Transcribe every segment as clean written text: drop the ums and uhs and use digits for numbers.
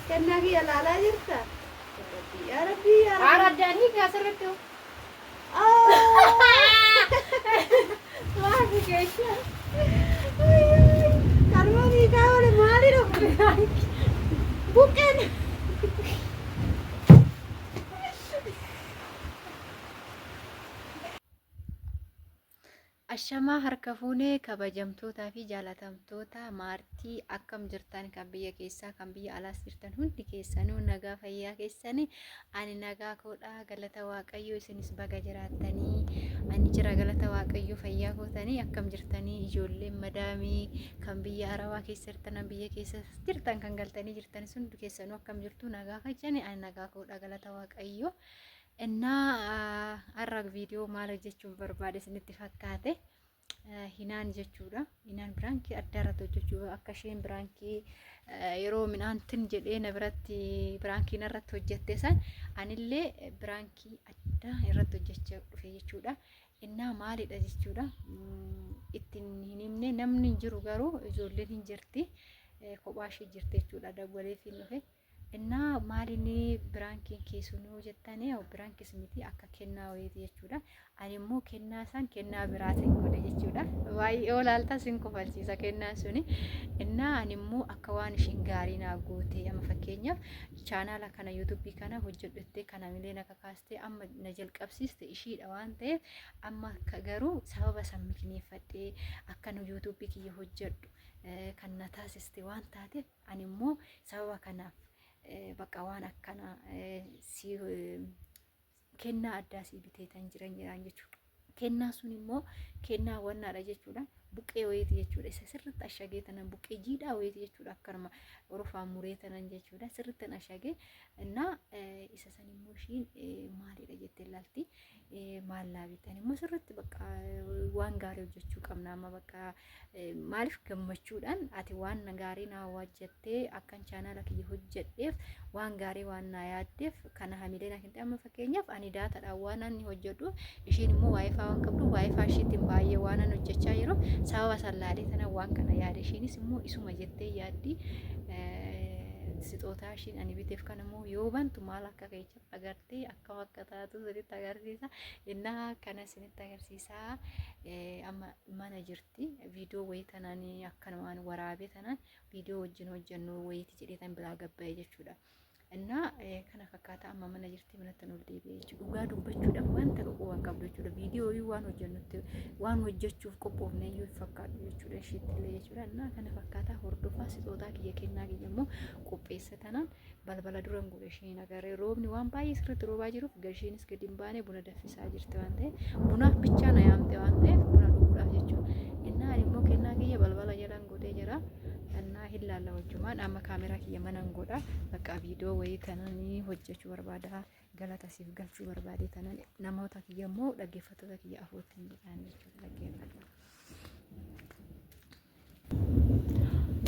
كنا في لا جرتا يا ربي يا ربي عرضاني كسرته ما في كيش كرموني كاول مالي رو بوكن Ashamaa harka fuunee kabajamtootaa fi jaalatamtoota maartii akkam jirtan kan biyya keessaa kan biyya alaas jirtan hundi keessanuu nagaa fayyaa keessanii ani nagaa koodhaa galata waaqayyoo isinis baga jiraattanii ani jira galata waaqayyoo fayyaa kootanii akkam jirtanii ijoolleen madaamii kan biyya arabaa keessa jirtan biyya keessa jirtan kan galtanii jirtan hundi keessanuu akkam jirtu nagaa fayyaani ani nagaa koodhaa galata waaqayyoo. እና አራግ ቪዲዮ ማለት ጀቹን በርባዴ ስንት ፈካቴ ሂናን ጀቹዳ ሂናን ብራንኪ አዳራቶ ጀቹ አካሽን ብራንኪ የሮ ምን አንትን ጀዴ ነብረት ብራንኪ ነረት ወጀቴሳን አንሌ ብራንኪ አዳ የረት ወጀቸ ዱፌ ጀቹዳ እና ማሊ ደጀቹዳ ኢትን ሂኒምኔ ነምን ጅሩ ጋሩ ጆሌን ሂንጀርቲ ኮባሽ ጅርቴ ጀቹዳ ደጎሌ ፊልፌ እና ማሊኒ ብራንኪን ኬሱን ወጀታኔ ያው ብራንኪስ ሚቲ አካ ከና ወይት የቹዳ አኒሞ ከናሳን ከና ብራተኝ ወደ የቹዳ ዋይ ኦላልታ ሲንኮፈልሲሳ ከናሱኒ እና አኒሞ አካዋን ሽንጋሪና ጎቴ ያመፈከኛ ቻናላ ከና ዩቲዩብ ከና ሆጀደቴ ከና ሚሌና ከካስቴ አማ ነጀል ቀብሲስት እሺ ዳዋንቴ አማ ከገሩ ሰበበ ሰምክኒ ፈጤ አከኑ ዩቲዩብ ኪ የሆጀዱ ከናታስስቲ ዋንታቴ አኒሞ ሰበበ ከና bakka waan akkana si kennaa addaa si biteetan jiran jechuudha. Kennaa sun immoo kennaa wannaadha jechuudha. Buqqee wayiiti jechuudha. Isa sirriitti ashagee tanan buqqee jiidhaa wayiiti jechuudha. Akkanuma orofaan muree tanan jechuudha. Sirriitti ashagee እና isa san immoo ishiin maalidha jettee ilaalti. Maallaa bitan immoo sirriitti bakka waan gaarii hojjechuu qabna amma bakka maaliif gammachuudhaan ati waan gaarii na hojjettee akkan chaanaala kiyya hojjedheef waan gaarii waan na yaaddeef kana hamilee na kinte amma fakkeenyaaf ani daataadhaan waan ani hojjedhu ishiin immoo waayifaa waan qabdu waayifaa ishiitiin baay'ee waan ani hojjechaa yeroo sababa sallaalee tana waan kana yaade ishiinis immoo isuma jettee yaaddi sixootaa ishiin ani biteef kana immoo yoo bantu maal akka keessa agartee akkam akka taatu sirriitti agarsiisa innaa kana sinitti agarsiisaa amma mana jirti viidiyoo wayii tanaan akkanumaan waraabee tanaan viidiyoo wajjin hojjennu wayiiti jedhee tan biraa gabbaa'e jechuudha. እና kana fakkaata amma mana jirti manatti ol deebi'ee jechuudha. Dhugaa dubbachuudhaan wanta dhuguu waan qabdu jechuudha. Viidiyoo waan hojjennutti waan hojjechuuf qophoofne iyyuu fakkaatu jechuudha. Ishiitti illee jechuudha. እና kana fakkaata hordofaa sixootaa kiyya kennaa kiyya immoo qopheesse tanaan balbala dura ngure ishiin agarree roobni waan baay'ee sirriitti roobaa jiruuf gashiinis gadi hin baane buna danfisaa jirti waan ta'eef bunaaf bichaa na yaamte waan ta'eef buna dhuguudhaaf jechuudha. Innaa ani immoo kennaa kiyya balbala jalaan godhee jira. እና ሂላላ ወጁማን አማ ካሜራ ከየ መናንጎዳ በቃ ቪዲዮ ወይ ተናኒ ሆጀቹ በርባዳ ገላታ ሲፍ ገልቹ በርባዴ ተናኒ ናማውታ ከየሞ ደገፈተታ ከየ አፎት እንዲታነቹ ደገፈተ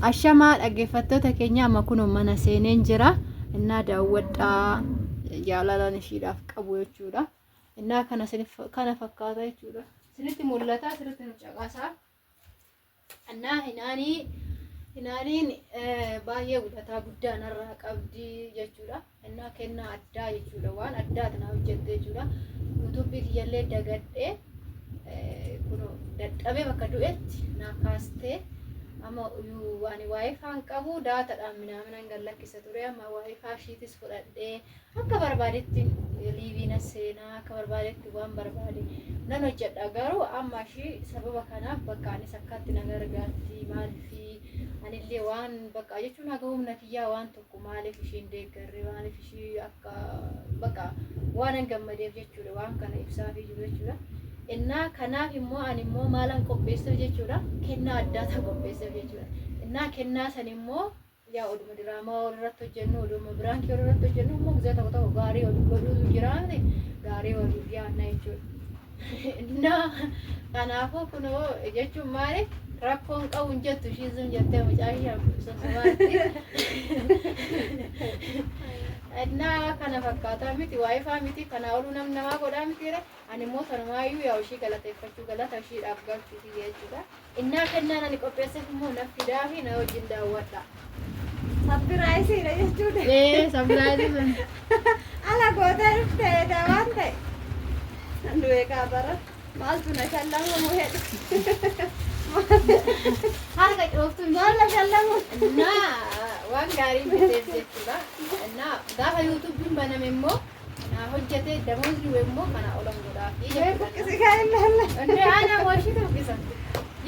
አሸማ ደገፈተታ ከኛ ማኩኖ ማና ሴኔን ጅራ እና ዳወጣ ያላላን ሺዳፍ ቀቦቹዳ እና ከነ ፈካታ ይቹዳ ስልት ሞላታ ስልት ነው ጨቃሳ እና ሂናኒ Inaaniin baay'ee guddataa guddaa narraa qabdi jechuudha. Innaa kennaa addaa jechuudha. Waan addaati na hojjette jechuudha. Yuutuubii kiyyallee dagadhee kun dadhabee bakka du'etti na kaastee amma waan waayifaan qabu daataadhaan minaaminaan gallakkisa ture amma waayifaa ishiitis fudhadhee akka barbaadetti liiviina seenaa akka barbaadetti waan barbaade nan hojjedha garuu amma ishii sababa kanaaf bakka anis akkatti na gargaarti maaliif anillee waan bakka jechuun haga humna kiyyaa waan tokko maaliif ishiin deeggarre maaliif ishii akka bakka waan an gammadeef jechuudha waan kana ibsaaf jiru jechuudha. Innaa kanaaf immoo ani immoo maalan qopheessuuf jechuudha kennaa addaata qopheessuuf jechuudha. Innaa kennaa san immoo yaa oduma diraamaa irratti hojjennu oduma biraankii irratti hojjennu immoo gizee tokko tokko gaarii godhuu jiraanne gaarii waliif yaadna jechuudha. Innaa kanaafuu kunoo jechuun maali rakkoon qabu jettu ishiin jettee mucaayyaa sosobaatti እና kana fakkaata miti waayifaa miti kana olu namaa godhaa mitiire ani immoo sanumaayyuu yaa ishii galateeffachuu galata ishiidhaaf galchuuti jechuudha. Innaa kennaan ani qopheesseef immoo na fidaa fi na wajjin daawwadha. Sappiraayisiidha jechuudha. Sappiraayizi sun. Ala gootee dhufteedha waan ta'e. Nan du'ee kaabara. Maaltu na shallamu hedhu. Harka dhooftuun Maal na shallamu? Naa waan gaarii biteef jechuudha. Naa gaafa yuutuubiin baname immoo naa hojjetee damoosni immoo kana olan godhaafi jechuudha. Buqqisi kaa ilaalla. Onnee aanaa washii turgisa.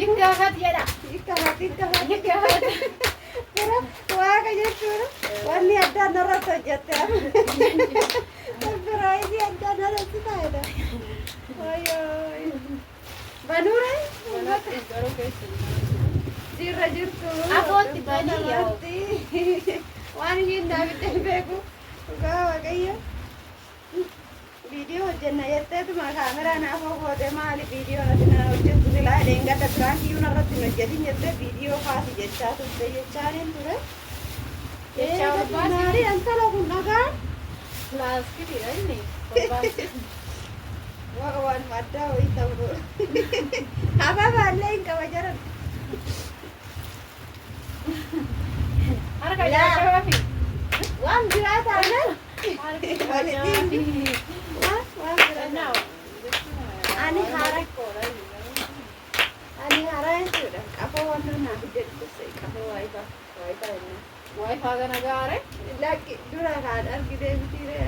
Yikkafat jedha. Hiikkafat. Gara waaqa jechuudha. Wanni addaan narratti hojjette amma. Sappiraayisii addaan narratti taa'edha. Wayyoo. Banuure? Jirra jirtu. Afootti banii yoo. Waan ishiin daawwittee beeku. Dhugaa waaqayyo. Viidiyoo hojjenna jetteetuma kaameraan afoo goote maali viidiyoo natti na hojjettu silaa dheengata biraakiyyuu narratti hin hojjetin jettee viidiyoo kaasi jechaa turte jechaaniin ture. Maali antala kun dhagaan? Pilaastikiidha inni. Waan addaa wayii ta'uu. Hababaallee hin qaba jaran. Harka jaajabaafi. Waan biraa taanaan. Ani haaraa jechuudha. Qafoo wanta naa fidee dhufe qafoo waayifaa. Waayifaa kana gaare. Lakki dura kaan argitee bitiiree.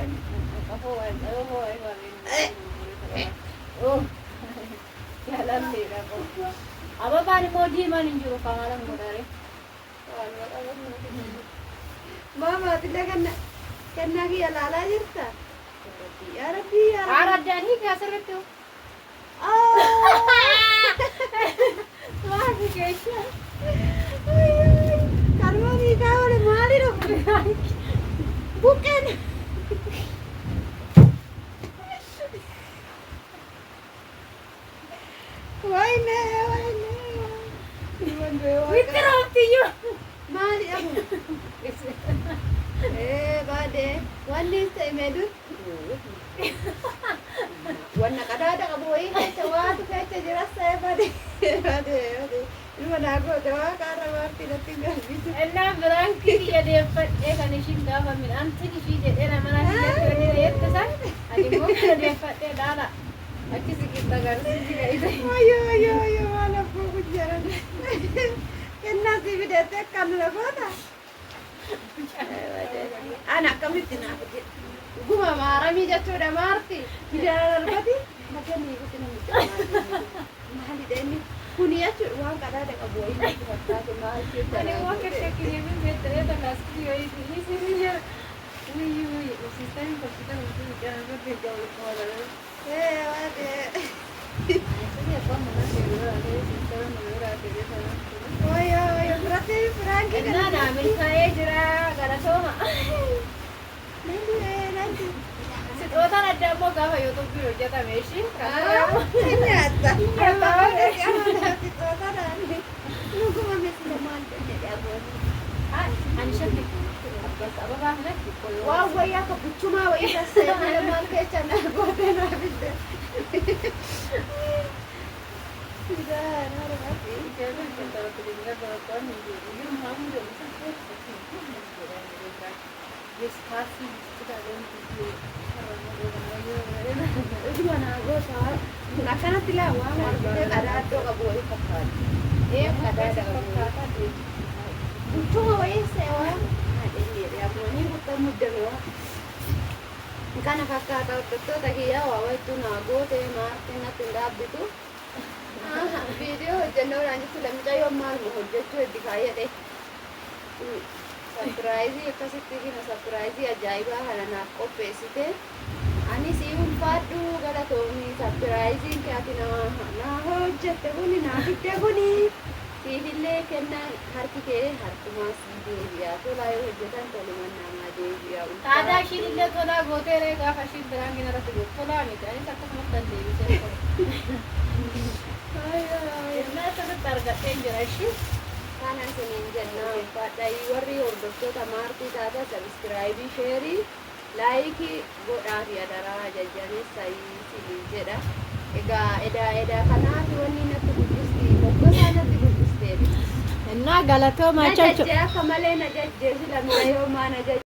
Qafoo waayifaa. Jaalalleedha qofaa. Ababaan immoo diimaan hin jiru kamalan godhare. Maamaatillee kennaa kiyya laalaa jirta. Yaa Rabbii yaa Rabbii. Aaraddaan hiika asirratti. Maafi keessa. Kalmoon hiikaa wali maali dhufu? Buqqeen. Wayne. Witti roobtiyyuu. Maali dhabu? Baadee wanni ta'e meedu? Wanna qadaada qabu wayii keessa waatu keessa jiras ta'e baadee. Ilma naa goote waa qaarra waartii natti hin galbisu. Innaa biraan kiyya deeffadhee kan ishiin gaafa midhaan ishii jedhee nama laafii jettisan ani immoo kana deeffadhee dhaala. Achi siqilta garsiisi ga'ise. Wayyoo waan abboo kun jedhan. Kennaa si fideettee akkaan lagoota. Ana akkamitti naaf guma maaramii jechuudha maarti. Midhaan darbati. Maganii guutti namicha maalidha inni. Kuni jechuudha waan qadaada qabu wayii natti fakkaate maal keessa. Ani waan kakkeekkii min beektalee takaaskii wayii isii jira. Wayyoo siistanii fakkiita nuti jaalala beekamu qoodara. Wayyoo biratti firaanki Innaa naa milkaa'ee jira galatooma. Sixootaan adda immoo gaafa yuutuubiin hojjetame ishii nyaata. Nuguma misila maal jennee ani shakki abbas ababaa kanatti waan wayii akka buchumaa wayii tassee maal keessa naa gootee naa fidde. Akkanatti laa waan argitee qadaadoo qabu wayii fakkaata. Qadaada qabu. Buchuma wayii see waan adeemee guddaa muddame waan. Kana fakkaata hordoftoota kiyyaa waa wayittuu naa gootee maartiin natti hin dhaabbitu. Viidiyoo hojjennoodhaan jechuun lammicha maaluma hojjechuu itti kaayyadhe. Sappiraayizii akkasitti kina sappiraayizii ajaa'ibaa kana naaf qopheessite. Ani si ulfaadhu galatoomii sappiraayiziin kee ati naa hojjette kuni naa fidde kuni. Siifillee kennaan harki kee harkumaas deebi'aa. Tolaa yoo hojjetan tolumaan namaa deebi'aa. aadaa ishiin illee tolaa gooteeree gaafa ishiin biraan gina irratti gootu tolaa miti anis akkasumas kan deebisee qola. Innaa asirratti argadheen jira ishii. Kanan siniin jennaa ulfaadhayi warri hordoftoota maartii taata sabiskiraayibii sheerii laayikii godhaa fi adaraa jajjabeessayii siniin jedha. Egaa edaa kanaaf wanni natti guddisti moggosaa natti guddisteeti. እና galatoo Na machacho jajjee akka malee na jajjeesi lammiilee yoo maa na